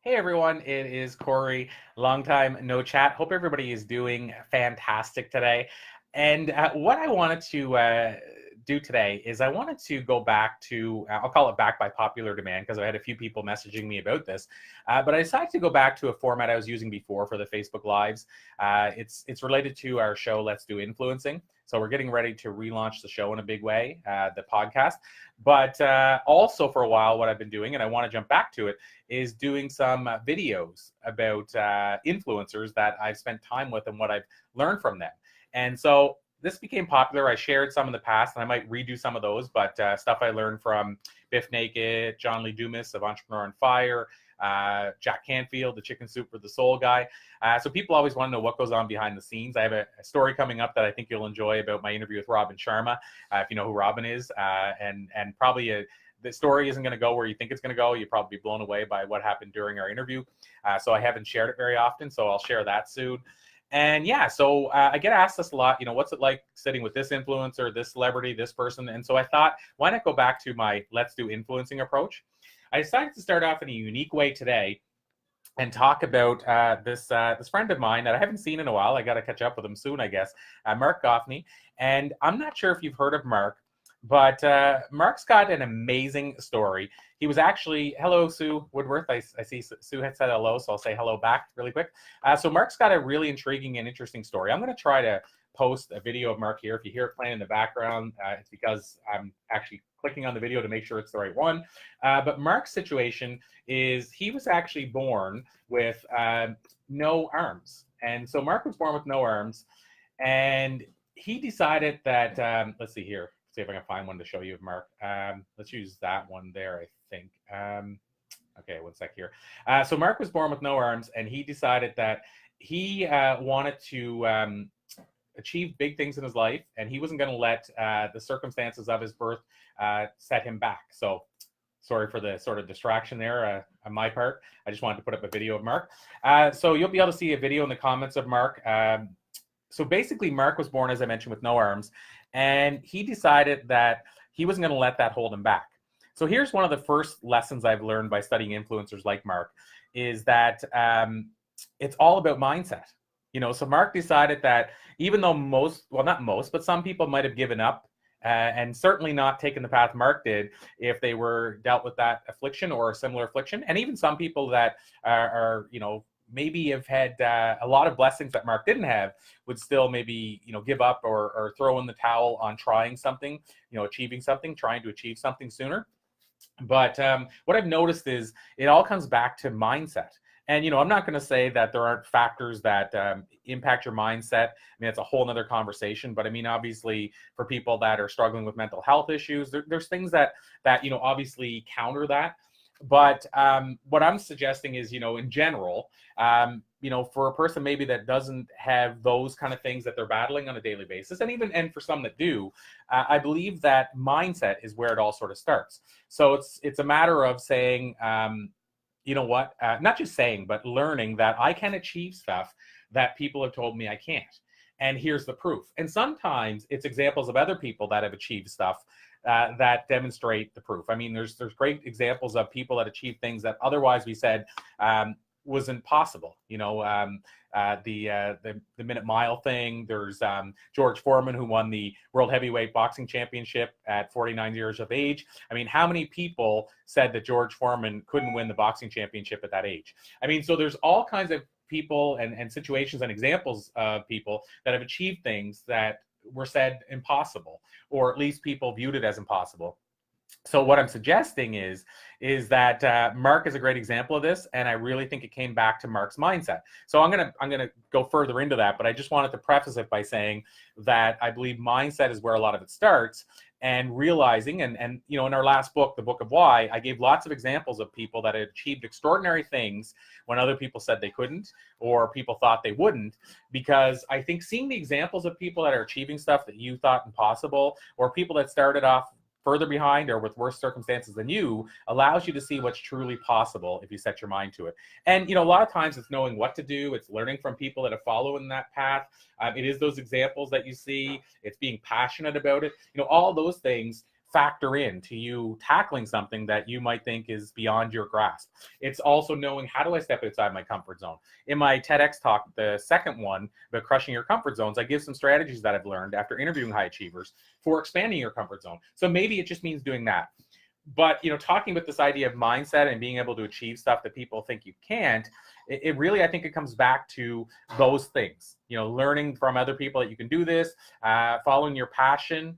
Hey everyone, it is Corey. Long time no chat. Hope everybody is doing fantastic today. And what I wanted to do today is I wanted to go back to, I'll call it back by popular demand because I had a few people messaging me about this. But I decided to go back to a format I was using before for the Facebook Lives. It's related to our show, Let's Do Influencing. So we're getting ready to relaunch the show in a big way, the podcast. But also for a while, what I've been doing, and I want to jump back to it, is doing some videos about influencers that I've spent time with and what I've learned from them. And so this became popular. I shared some in the past, and I might redo some of those, but stuff I learned from Biff Naked, John Lee Dumas of Entrepreneur on Fire, Jack Canfield, the Chicken Soup for the Soul guy. So people always want to know what goes on behind the scenes. I have a story coming up that I think you'll enjoy about my interview with Robin Sharma, if you know who Robin is, and probably the story isn't going to go where you think it's going to go. You'll probably be blown away by what happened during our interview. So I haven't shared it very often, so I'll share that soon. And yeah, so I get asked this a lot, what's it like sitting with this influencer, this celebrity, this person? And so I thought, why not go back to my Let's Do Influencing approach? I decided to start off in a unique way today and talk about this friend of mine that I haven't seen in a while. I got to catch up with him soon, I guess, Mark Goffney. And I'm not sure if you've heard of Mark, but Mark's got an amazing story. He was actually, hello, Sue Woodworth. I see Sue had said hello, so I'll say hello back really quick. So Mark's got a really intriguing and interesting story. I'm going to try to post a video of Mark here. If you hear it playing in the background, it's because I'm actually clicking on the video to make sure it's the right one. But Mark's situation is he was actually born with no arms. And so Mark was born with no arms. And he decided that, let's see here. See if I can find one to show you of Mark. Let's use that one there, I think. Okay, one sec here. So Mark was born with no arms, and he decided that he wanted to achieve big things in his life, and he wasn't going to let the circumstances of his birth set him back. So sorry for the sort of distraction there on my part. I just wanted to put up a video of Mark. So you'll be able to see a video in the comments of Mark. So basically, Mark was born, as I mentioned, with no arms, and he decided that he wasn't going to let that hold him back. So here's one of the first lessons I've learned by studying influencers like Mark, is that it's all about mindset. So Mark decided that even though not most, but some people might have given up and certainly not taken the path Mark did if they were dealt with that affliction or a similar affliction. And even some people that are maybe have had a lot of blessings that Mark didn't have would still maybe, give up or throw in the towel on trying something, achieving something, trying to achieve something sooner. But what I've noticed is it all comes back to mindset. And, I'm not going to say that there aren't factors that impact your mindset. I mean, it's a whole nother conversation. But I mean, obviously, for people that are struggling with mental health issues, there's things that obviously counter that. But what I'm suggesting is, in general, for a person maybe that doesn't have those kind of things that they're battling on a daily basis, and for some that do, I believe that mindset is where it all sort of starts. So it's a matter of saying, not just saying, but learning that I can achieve stuff that people have told me I can't. And here's the proof. And sometimes it's examples of other people that have achieved stuff that demonstrate the proof. I mean, there's great examples of people that achieve things that otherwise we said wasn't possible. The Minute Mile thing. There's George Foreman, who won the World Heavyweight Boxing Championship at 49 years of age. I mean, how many people said that George Foreman couldn't win the boxing championship at that age? I mean, so there's all kinds of people and situations and examples of people that have achieved things that were said impossible, or at least people viewed it as impossible. So what I'm suggesting is that Mark is a great example of this, and I really think it came back to Mark's mindset. So I'm gonna go further into that, but I just wanted to preface it by saying that I believe mindset is where a lot of it starts, and realizing, and in our last book, The Book of Why, I gave lots of examples of people that had achieved extraordinary things when other people said they couldn't, or people thought they wouldn't, because I think seeing the examples of people that are achieving stuff that you thought impossible, or people that started off further behind or with worse circumstances than you, allows you to see what's truly possible if you set your mind to it. And a lot of times it's knowing what to do. It's learning from people that have followed in that path. It is those examples that you see. It's being passionate about it. All those things factor into you tackling something that you might think is beyond your grasp. It's also knowing, how do I step outside my comfort zone? In my TEDx talk, the second one, about crushing your comfort zones, I give some strategies that I've learned after interviewing high achievers for expanding your comfort zone. So maybe it just means doing that. But, talking about this idea of mindset and being able to achieve stuff that people think you can't, it really, I think it comes back to those things, learning from other people that you can do this, following your passion,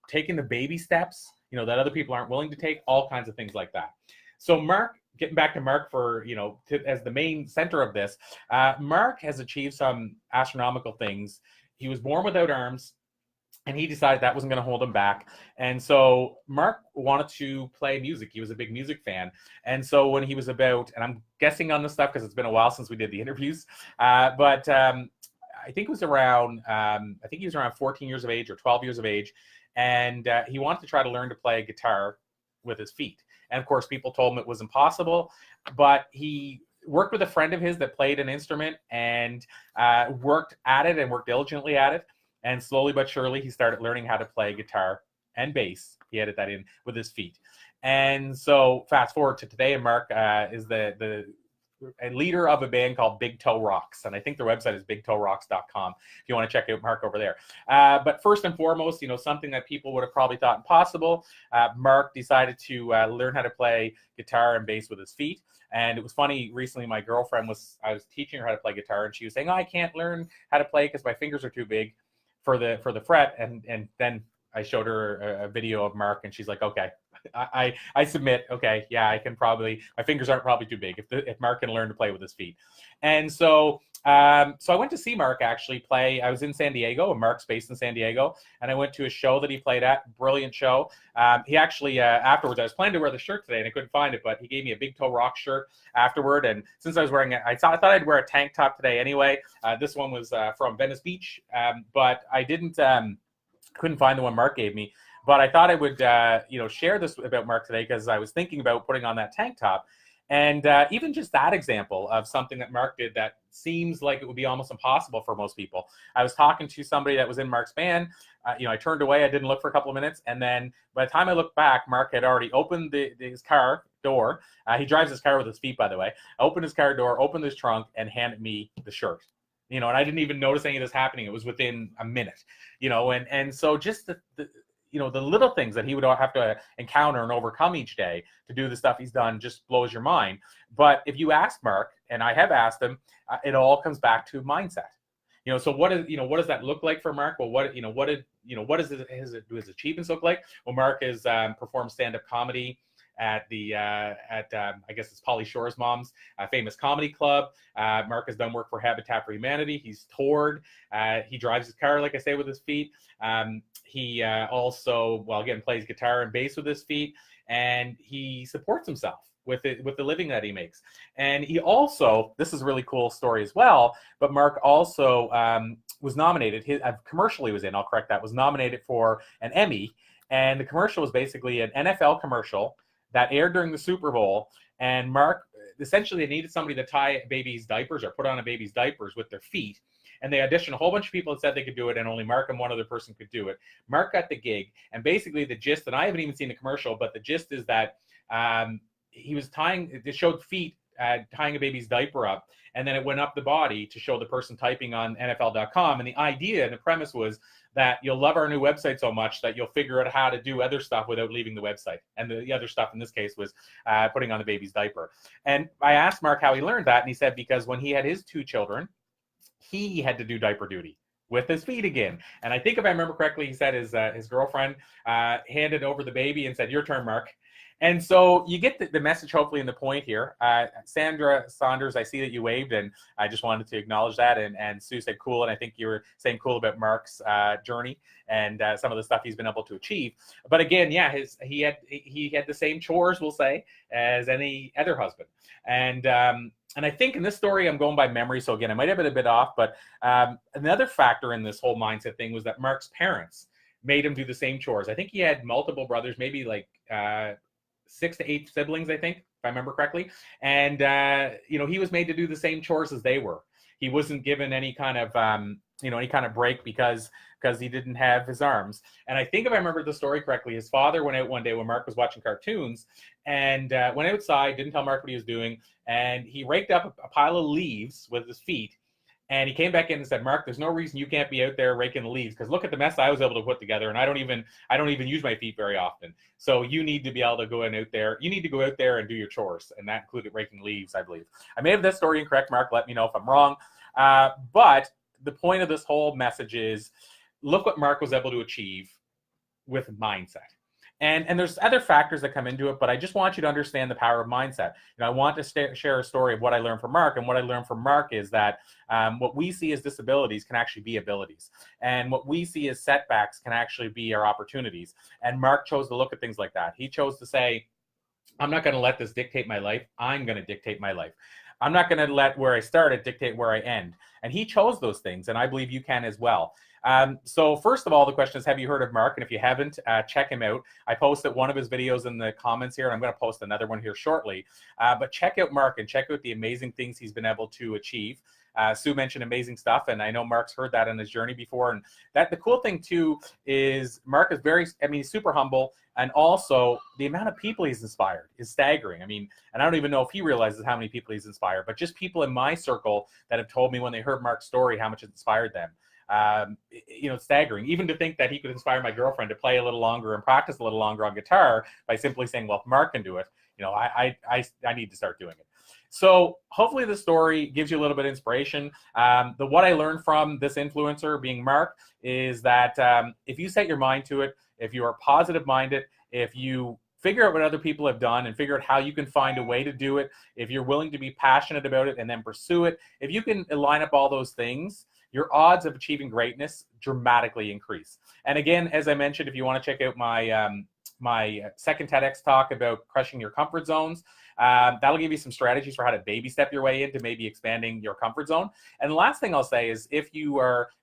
taking the baby steps, that other people aren't willing to take, all kinds of things like that. So Mark, getting back to Mark for, as the main center of this, Mark has achieved some astronomical things. He was born without arms, and he decided that wasn't going to hold him back. And so Mark wanted to play music. He was a big music fan. And so when he was about, and I'm guessing on this stuff because it's been a while since we did the interviews, but I think it was around, 14 years of age or 12 years of age. And he wanted to try to learn to play guitar with his feet. And of course, people told him it was impossible, but he worked with a friend of his that played an instrument and worked at it and worked diligently at it. And slowly but surely, he started learning how to play guitar and bass. He added that in with his feet. And so fast forward to today, and Mark is the leader of a band called Big Toe Rocks. And I think their website is bigtoerocks.com if you want to check out Mark over there. But first and foremost, something that people would have probably thought impossible, Mark decided to learn how to play guitar and bass with his feet. And it was funny, recently my girlfriend I was teaching her how to play guitar, and she was saying, I can't learn how to play because my fingers are too big for the fret. And then I showed her a video of Mark, and she's like, okay, I submit. Okay, yeah, I can probably, my fingers aren't probably too big if Mark can learn to play with his feet. And so I went to see Mark actually play. I was in San Diego, and Mark's based in San Diego, and I went to a show that he played at. Brilliant show. He actually, afterwards, I was planning to wear the shirt today, and I couldn't find it, but he gave me a Big Toe Rock shirt afterward. And since I was wearing it, I thought I'd wear a tank top today anyway. This one was from Venice Beach, but I couldn't find the one Mark gave me. But I thought I would, share this about Mark today because I was thinking about putting on that tank top. And even just that example of something that Mark did that seems like it would be almost impossible for most people. I was talking to somebody that was in Mark's band. I turned away. I didn't look for a couple of minutes. And then by the time I looked back, Mark had already opened his car door. He drives his car with his feet, by the way. Opened his car door, opened his trunk, and handed me the shirt. And I didn't even notice any of this happening. It was within a minute, and so just the little things that he would have to encounter and overcome each day to do the stuff he's done just blows your mind. But if you ask Mark, and I have asked him, it all comes back to mindset. So what does that look like for Mark? Well, what does his achievements look like? Well, Mark has performed stand-up comedy at I guess it's Pauly Shore's mom's famous comedy club. Mark has done work for Habitat for Humanity. He's toured. He drives his car, like I say, with his feet. He also, again, plays guitar and bass with his feet, and he supports himself with the living that he makes. And he also, this is a really cool story as well, but Mark also was nominated, his commercial he was in, I'll correct that, was nominated for an Emmy. And the commercial was basically an NFL commercial that aired during the Super Bowl. And Mark, essentially they needed somebody to tie a baby's diapers or put on a baby's diapers with their feet. And they auditioned a whole bunch of people that said they could do it, and only Mark and one other person could do it. Mark got the gig, and basically the gist, and I haven't even seen the commercial, but the gist is that he was it showed feet tying a baby's diaper up, and then it went up the body to show the person typing on NFL.com. And the idea and the premise was that you'll love our new website so much that you'll figure out how to do other stuff without leaving the website. And the other stuff in this case was putting on the baby's diaper. And I asked Mark how he learned that, and he said because when he had his two children, he had to do diaper duty with his feet again. And I think if I remember correctly, he said his girlfriend handed over the baby and said, "Your turn, Mark." And so you get the message, hopefully, in the point here. Sandra Saunders, I see that you waved, and I just wanted to acknowledge that. And Sue said cool, and I think you were saying cool about Mark's journey and some of the stuff he's been able to achieve. But again, yeah, he had the same chores, we'll say, as any other husband. And I think in this story, I'm going by memory, so again, I might have been a bit off, but another factor in this whole mindset thing was that Mark's parents made him do the same chores. I think he had multiple brothers, maybe like 6 to 8 siblings, I think, if I remember correctly. And, he was made to do the same chores as they were. He wasn't given any kind of, break because because he didn't have his arms. And I think if I remember the story correctly, his father went out one day when Mark was watching cartoons and went outside, didn't tell Mark what he was doing, and he raked up a pile of leaves with his feet. And he came back in and said, Mark, there's no reason you can't be out there raking the leaves, because look at the mess I was able to put together, and I don't even use my feet very often. So you need to be able to go out there. You need to go out there and do your chores, and that included raking leaves, I believe. I may have this story incorrect, Mark. Let me know if I'm wrong. But the point of this whole message is, look what Mark was able to achieve with mindset. And there's other factors that come into it, but I just want you to understand the power of mindset. I want to share a story of what I learned from Mark, and what I learned from Mark is that what we see as disabilities can actually be abilities, and what we see as setbacks can actually be our opportunities. And Mark chose to look at things like that. He chose to say, I'm not going to let this dictate my life. I'm going to dictate my life. I'm not going to let where I started dictate where I end. And he chose those things, and I believe you can as well. So first of all, the question is, have you heard of Mark? And if you haven't, check him out. I posted one of his videos in the comments here, and I'm going to post another one here shortly. But check out Mark and check out the amazing things he's been able to achieve. Sue mentioned amazing stuff, and I know Mark's heard that in his journey before. And that the cool thing too is Mark is super humble, and also the amount of people he's inspired is staggering. And I don't even know if he realizes how many people he's inspired, but just people in my circle that have told me when they heard Mark's story how much it inspired them. It's staggering. Even to think that he could inspire my girlfriend to play a little longer and practice a little longer on guitar by simply saying, well, if Mark can do it, I need to start doing it. So hopefully the story gives you a little bit of inspiration. What I learned from this influencer being Mark is that if you set your mind to it, if you are positive minded, if you figure out what other people have done and figure out how you can find a way to do it, if you're willing to be passionate about it and then pursue it, if you can line up all those things, your odds of achieving greatness dramatically increase. And again, as I mentioned, if you want to check out my my second TEDx talk about crushing your comfort zones, that'll give you some strategies for how to baby step your way into maybe expanding your comfort zone. And the last thing I'll say is, if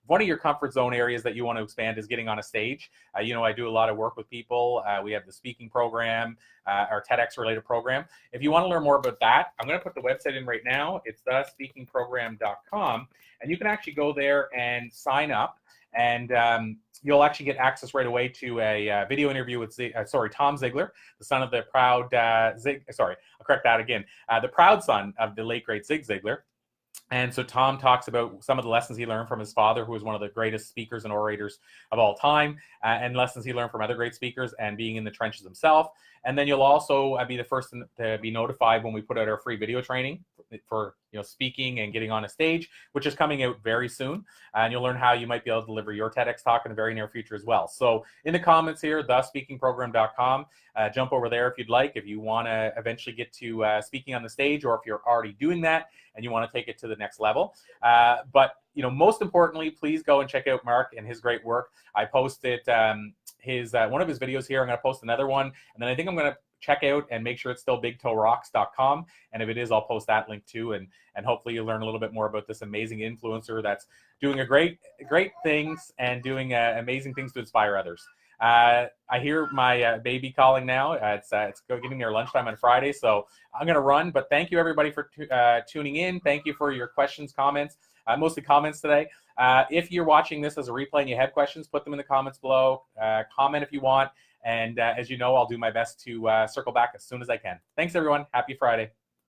one of your comfort zone areas that you want to expand is getting on a stage, I do a lot of work with people. We have the speaking program, our TEDx related program. If you want to learn more about that, I'm going to put the website in right now. It's thespeakingprogram.com, and you can actually go there and sign up, and you'll actually get access right away to a video interview with Tom Ziglar, the son of the proud I'll correct that again, the proud son of the late great Zig Ziglar. And so Tom talks about some of the lessons he learned from his father, who was one of the greatest speakers and orators of all time, and lessons he learned from other great speakers and being in the trenches himself. And then you'll also be the first to be notified when we put out our free video training for speaking and getting on a stage, which is coming out very soon. And you'll learn how you might be able to deliver your TEDx talk in the very near future as well. So in the comments here, thespeakingprogram.com, jump over there if you'd like, if you want to eventually get to speaking on the stage, or if you're already doing that and you want to take it to the next level. But most importantly, please go and check out Mark and his great work. I posted one of his videos here. I'm going to post another one, and then I think I'm going to check out and make sure it's still bigtoerocks.com. And if it is, I'll post that link too. And hopefully you'll learn a little bit more about this amazing influencer that's doing great things and doing amazing things to inspire others. I hear my baby calling now. It's getting near lunchtime on Friday, so I'm going to run. But thank you, everybody, for tuning in. Thank you for your questions, comments, mostly comments today. If you're watching this as a replay and you have questions, put them in the comments below. Comment if you want. And as you know, I'll do my best to circle back as soon as I can. Thanks, everyone. Happy Friday.